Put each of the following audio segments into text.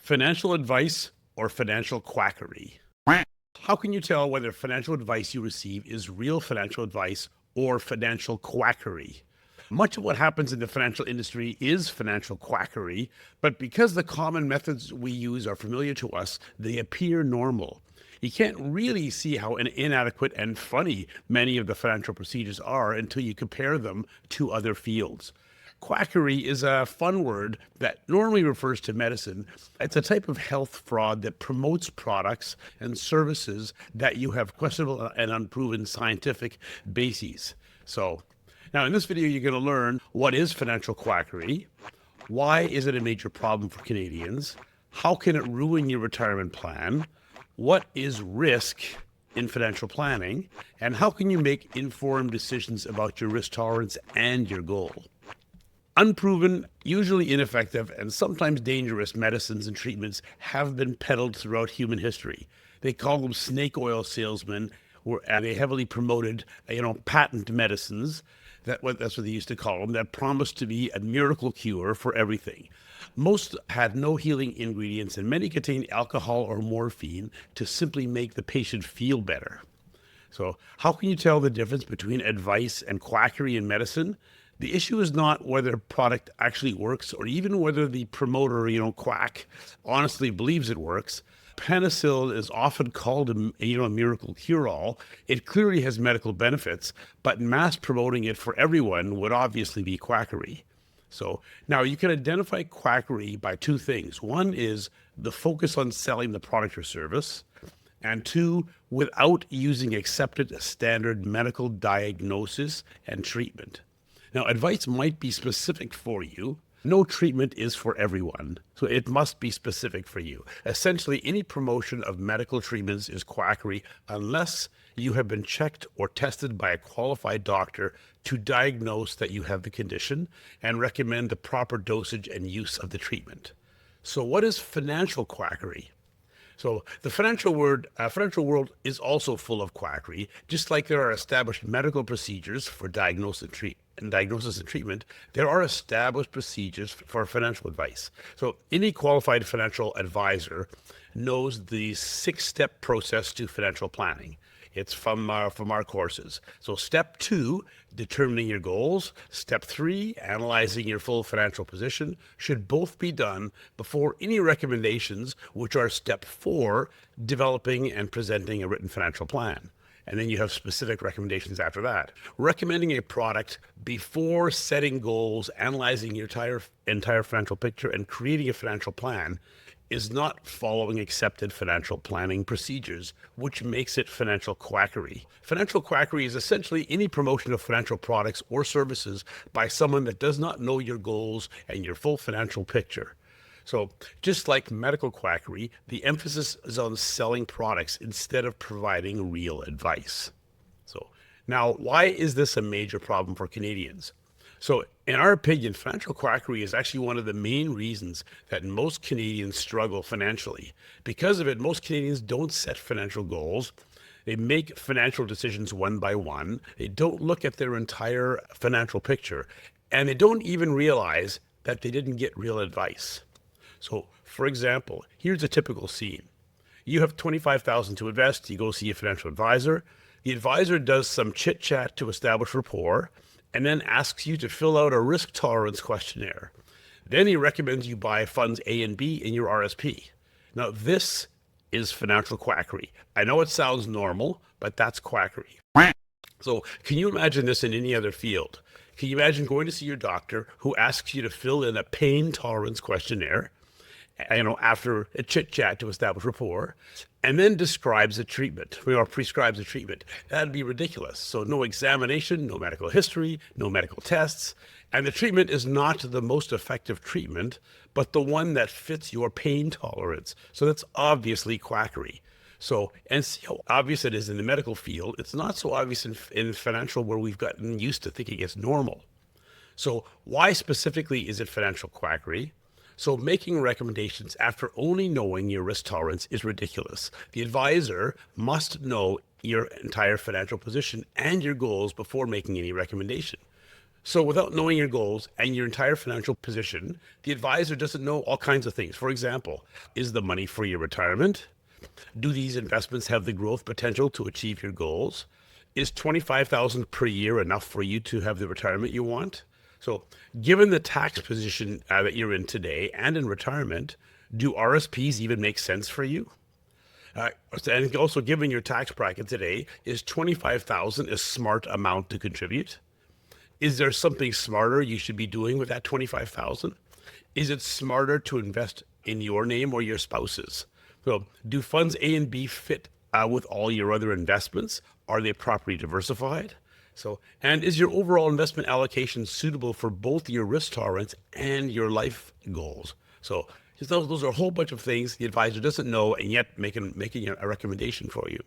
Financial advice or financial quackery? How can you tell whether financial advice you receive is real financial advice or financial quackery? Much of what happens in the financial industry is financial quackery, but because the common methods we use are familiar to us, they appear normal. You can't really see how inadequate and funny many of the financial procedures are until you compare them to other fields. Quackery is a fun word that normally refers to medicine. It's a type of health fraud that promotes products and services that you have questionable and unproven scientific bases. So, now in this video, you're going to learn what is financial quackery, why is it a major problem for Canadians, how can it ruin your retirement plan, what is risk in financial planning, and how can you make informed decisions about your risk tolerance and your goal. Unproven, usually ineffective, and sometimes dangerous medicines and treatments have been peddled throughout human history. They call them snake oil salesmen, and they heavily promoted, patent medicines. That's what they used to call them, that promised to be a miracle cure for everything. Most had no healing ingredients, and many contained alcohol or morphine to simply make the patient feel better. So, how can you tell the difference between advice and quackery in medicine? The issue is not whether a product actually works or even whether the promoter, quack, honestly believes it works. Penicillin is often called a miracle cure-all. It clearly has medical benefits, but mass promoting it for everyone would obviously be quackery. So now you can identify quackery by two things. One is the focus on selling the product or service, and two, without using accepted standard medical diagnosis and treatment. Now, advice might be specific for you. No treatment is for everyone, so it must be specific for you. Essentially, any promotion of medical treatments is quackery unless you have been checked or tested by a qualified doctor to diagnose that you have the condition and recommend the proper dosage and use of the treatment. So what is financial quackery? So the financial world is also full of quackery. Just like there are established medical procedures for diagnosis and treatment, there are established procedures for financial advice. So any qualified financial advisor knows the 6-step process to financial planning. It's from our courses. So step 2, determining your goals. Step 3, analyzing your full financial position, should both be done before any recommendations, which are step 4, developing and presenting a written financial plan. And then you have specific recommendations after that. Recommending a product before setting goals, analyzing your entire financial picture, and creating a financial plan is not following accepted financial planning procedures, which makes it financial quackery. Financial quackery is essentially any promotion of financial products or services by someone that does not know your goals and your full financial picture. So just like medical quackery, the emphasis is on selling products instead of providing real advice. So now, why is this a major problem for Canadians? So in our opinion, financial quackery is actually one of the main reasons that most Canadians struggle financially. Because of it, most Canadians don't set financial goals. They make financial decisions one by one. They don't look at their entire financial picture, and they don't even realize that they didn't get real advice. So, for example, here's a typical scene. You have $25,000 to invest. You go see a financial advisor. The advisor does some chit-chat to establish rapport, and then asks you to fill out a risk tolerance questionnaire. Then he recommends you buy funds A and B in your RSP. Now, this is financial quackery. I know it sounds normal, but that's quackery. So can you imagine this in any other field? Can you imagine going to see your doctor who asks you to fill in a pain tolerance questionnaire, after a chit chat to establish rapport, and then describes a treatment, or prescribes a treatment? That'd be ridiculous. So no examination, no medical history, no medical tests, and the treatment is not the most effective treatment, but the one that fits your pain tolerance. So that's obviously quackery. So, and see how obvious it is in the medical field. It's not so obvious in financial, where we've gotten used to thinking it's normal. So why specifically is it financial quackery? So making recommendations after only knowing your risk tolerance is ridiculous. The advisor must know your entire financial position and your goals before making any recommendation. So without knowing your goals and your entire financial position, the advisor doesn't know all kinds of things. For example, is the money for your retirement? Do these investments have the growth potential to achieve your goals? Is 25,000 per year enough for you to have the retirement you want? So, given the tax position that you're in today and in retirement, do RSPs even make sense for you? And also, given your tax bracket today, is 25,000 a smart amount to contribute? Is there something smarter you should be doing with that 25,000? Is it smarter to invest in your name or your spouse's? So, do funds A and B fit with all your other investments? Are they properly diversified? So, and is your overall investment allocation suitable for both your risk tolerance and your life goals? So, just those are a whole bunch of things the advisor doesn't know, and yet making a recommendation for you.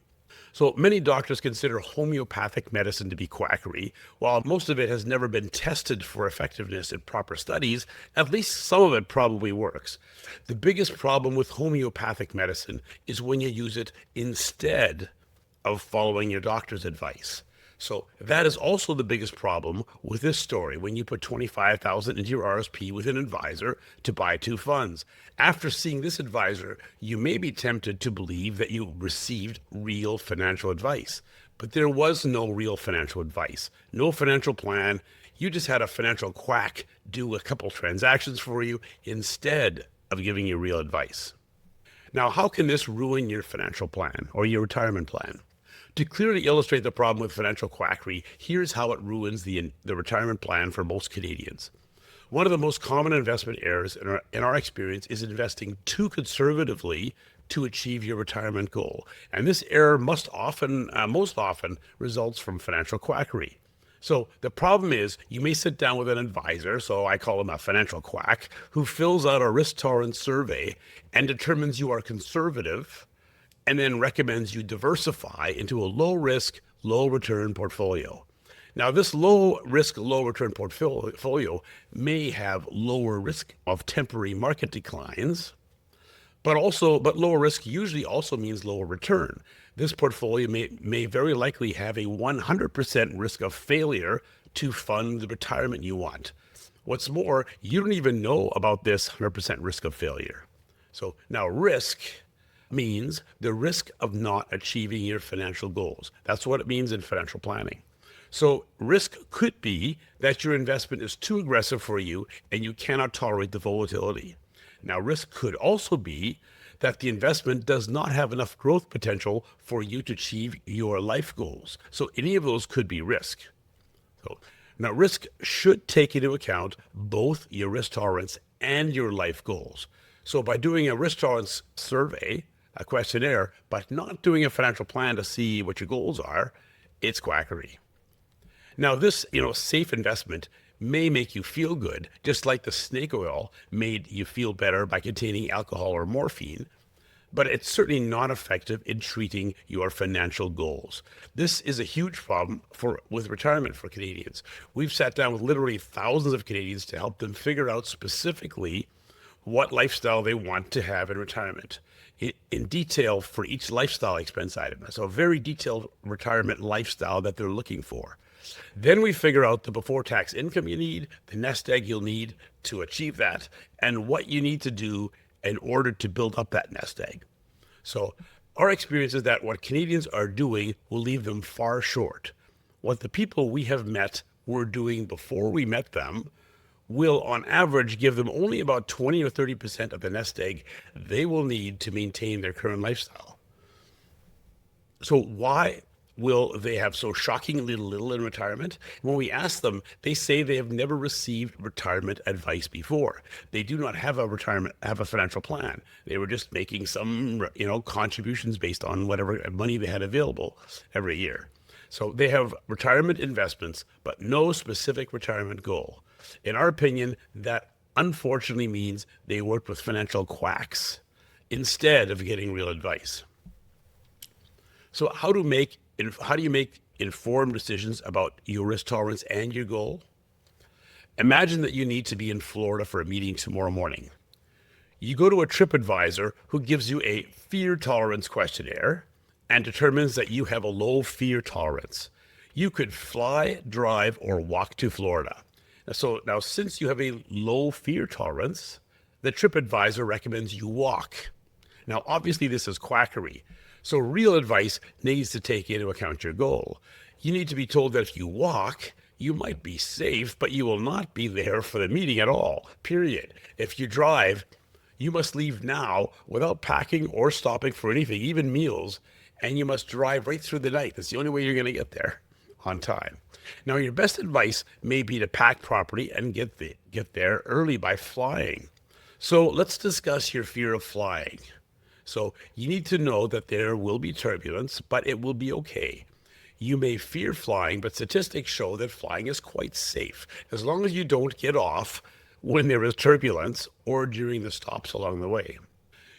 So many doctors consider homeopathic medicine to be quackery. While most of it has never been tested for effectiveness in proper studies, at least some of it probably works. The biggest problem with homeopathic medicine is when you use it instead of following your doctor's advice. So that is also the biggest problem with this story when you put 25,000 into your RSP with an advisor to buy two funds. After seeing this advisor, you may be tempted to believe that you received real financial advice, but there was no real financial advice, no financial plan. You just had a financial quack do a couple transactions for you instead of giving you real advice. Now, how can this ruin your financial plan or your retirement plan? To clearly illustrate the problem with financial quackery, here's how it ruins the retirement plan for most Canadians. One of the most common investment errors in our experience is investing too conservatively to achieve your retirement goal. And this error most often results from financial quackery. So the problem is you may sit down with an advisor, so I call him a financial quack, who fills out a risk tolerance survey and determines you are conservative and then recommends you diversify into a low risk, low return portfolio. Now, this low risk, low return portfolio may have lower risk of temporary market declines, but lower risk usually also means lower return. This portfolio may very likely have a 100% risk of failure to fund the retirement you want. What's more, you don't even know about this 100% risk of failure. So now risk means the risk of not achieving your financial goals. That's what it means in financial planning. So risk could be that your investment is too aggressive for you and you cannot tolerate the volatility. Now, risk could also be that the investment does not have enough growth potential for you to achieve your life goals. So any of those could be risk. So now risk should take into account both your risk tolerance and your life goals. So by doing a risk tolerance survey, a questionnaire, but not doing a financial plan to see what your goals are, it's quackery. Now, this, safe investment may make you feel good, just like the snake oil made you feel better by containing alcohol or morphine, but it's certainly not effective in treating your financial goals. This is a huge problem with retirement for Canadians. We've sat down with literally thousands of Canadians to help them figure out specifically what lifestyle they want to have in retirement in detail for each lifestyle expense item. So a very detailed retirement lifestyle that they're looking for. Then we figure out the before tax income you need, the nest egg you'll need to achieve that, and what you need to do in order to build up that nest egg. So our experience is that what Canadians are doing will leave them far short. What the people we have met were doing before we met them will on average give them only about 20 or 30% of the nest egg they will need to maintain their current lifestyle. So why will they have so shockingly little in retirement? When we ask them, they say they have never received retirement advice before. They do not have a financial plan. They were just making some, contributions based on whatever money they had available every year. So they have retirement investments, but no specific retirement goal. In our opinion, that unfortunately means they worked with financial quacks instead of getting real advice. So how do you make informed decisions about your risk tolerance and your goal? Imagine that you need to be in Florida for a meeting tomorrow morning. You go to a TripAdvisor who gives you a fear tolerance questionnaire and determines that you have a low fear tolerance. You could fly, drive, or walk to Florida. So now, since you have a low fear tolerance, the TripAdvisor recommends you walk. Now, obviously, this is quackery. So real advice needs to take into account your goal. You need to be told that if you walk, you might be safe, but you will not be there for the meeting at all, period. If you drive, you must leave now without packing or stopping for anything, even meals, and you must drive right through the night. That's the only way you're going to get there on time. Now, your best advice may be to pack properly and get there early by flying. So let's discuss your fear of flying. So you need to know that there will be turbulence, but it will be okay. You may fear flying, but statistics show that flying is quite safe as long as you don't get off when there is turbulence or during the stops along the way.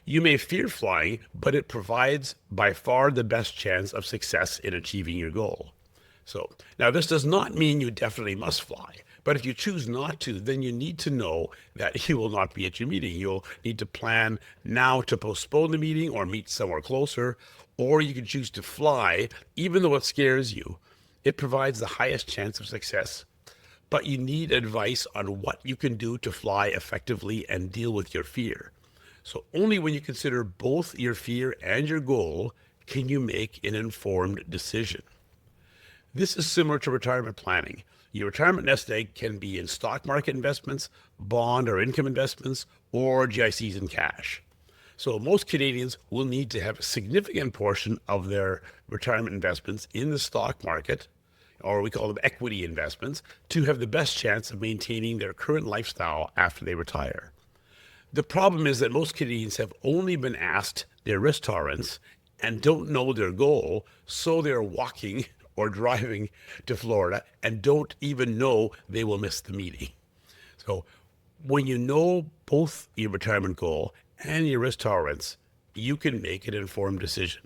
You may fear flying, but it provides by far the best chance of success in achieving your goal. So now this does not mean you definitely must fly, but if you choose not to, then you need to know that you will not be at your meeting. You'll need to plan now to postpone the meeting or meet somewhere closer, or you can choose to fly, even though it scares you. It provides the highest chance of success, but you need advice on what you can do to fly effectively and deal with your fear. So only when you consider both your fear and your goal can you make an informed decision. This is similar to retirement planning. Your retirement nest egg can be in stock market investments, bond or income investments, or GICs in cash. So most Canadians will need to have a significant portion of their retirement investments in the stock market, or we call them equity investments, to have the best chance of maintaining their current lifestyle after they retire. The problem is that most Canadians have only been asked their risk tolerance and don't know their goal, so they're walking or driving to Florida and don't even know they will miss the meeting. So when you know both your retirement goal and your risk tolerance, you can make an informed decision.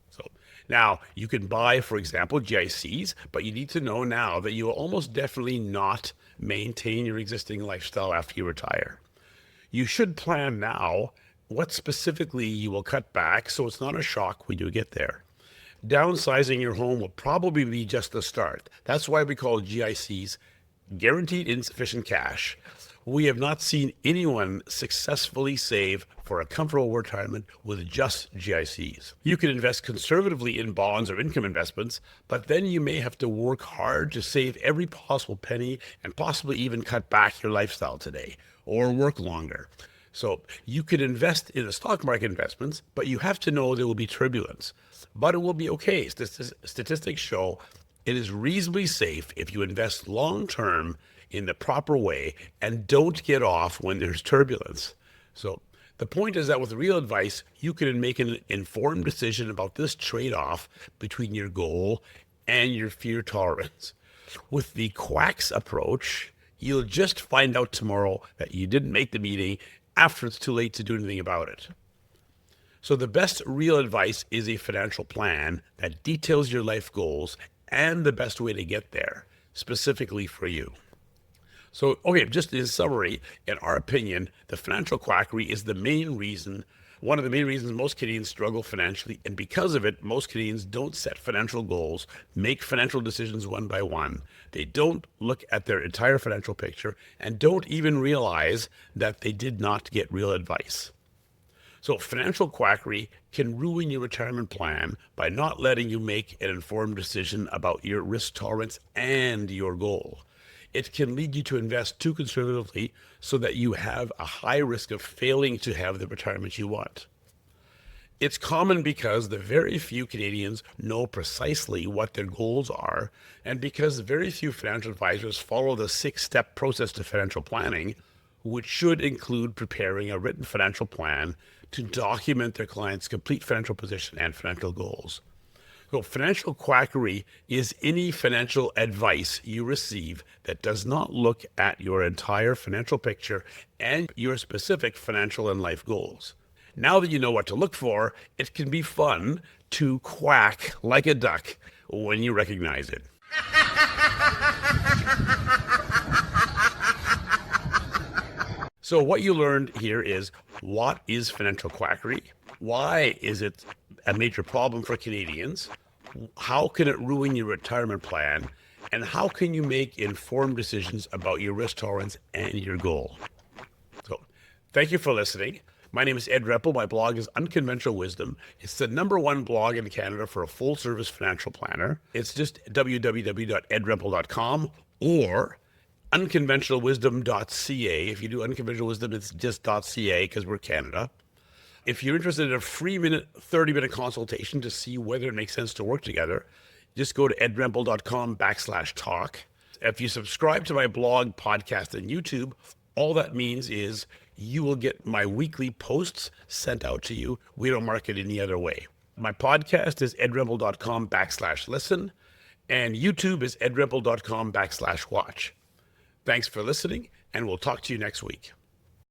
So now you can buy, for example, GICs, but you need to know now that you will almost definitely not maintain your existing lifestyle after you retire. You should plan now what specifically you will cut back so it's not a shock when you get there. Downsizing your home will probably be just the start. That's why we call GICs guaranteed insufficient cash. We have not seen anyone successfully save for a comfortable retirement with just GICs. You can invest conservatively in bonds or income investments, but then you may have to work hard to save every possible penny and possibly even cut back your lifestyle today or work longer. So you could invest in the stock market investments, but you have to know there will be turbulence. But it will be okay. Statistics show it is reasonably safe if you invest long-term in the proper way and don't get off when there's turbulence. So the point is that with real advice, you can make an informed decision about this trade-off between your goal and your fear tolerance. With the quacks approach, you'll just find out tomorrow that you didn't make the meeting after it's too late to do anything about it. So the best real advice is a financial plan that details your life goals and the best way to get there, specifically for you. So, okay, just in summary, in our opinion, the financial quackery is one of the main reasons most Canadians struggle financially, and because of it, most Canadians don't set financial goals, make financial decisions one by one. They don't look at their entire financial picture and don't even realize that they did not get real advice. So financial quackery can ruin your retirement plan by not letting you make an informed decision about your risk tolerance and your goal. It can lead you to invest too conservatively so that you have a high risk of failing to have the retirement you want. It's common because the very few Canadians know precisely what their goals are, and because very few financial advisors follow the 6-step process to financial planning, which should include preparing a written financial plan to document their client's complete financial position and financial goals. So financial quackery is any financial advice you receive that does not look at your entire financial picture and your specific financial and life goals. Now that you know what to look for, it can be fun to quack like a duck when you recognize it. So what you learned here is, what is financial quackery? Why is it a major problem for Canadians? How can it ruin your retirement plan? And how can you make informed decisions about your risk tolerance and your goal? So, thank you for listening. My name is Ed Rempel. My blog is Unconventional Wisdom. It's the #1 blog in Canada for a full-service financial planner. It's just www.edrempel.com or unconventionalwisdom.ca. If you do unconventional wisdom, it's just .ca because we're Canada. If you're interested in a free 30-minute consultation to see whether it makes sense to work together, just go to edrempel.com/talk. If you subscribe to my blog, podcast, and YouTube, all that means is you will get my weekly posts sent out to you. We don't market any other way. My podcast is edrempel.com/listen, and YouTube is edrempel.com/watch. Thanks for listening, and we'll talk to you next week.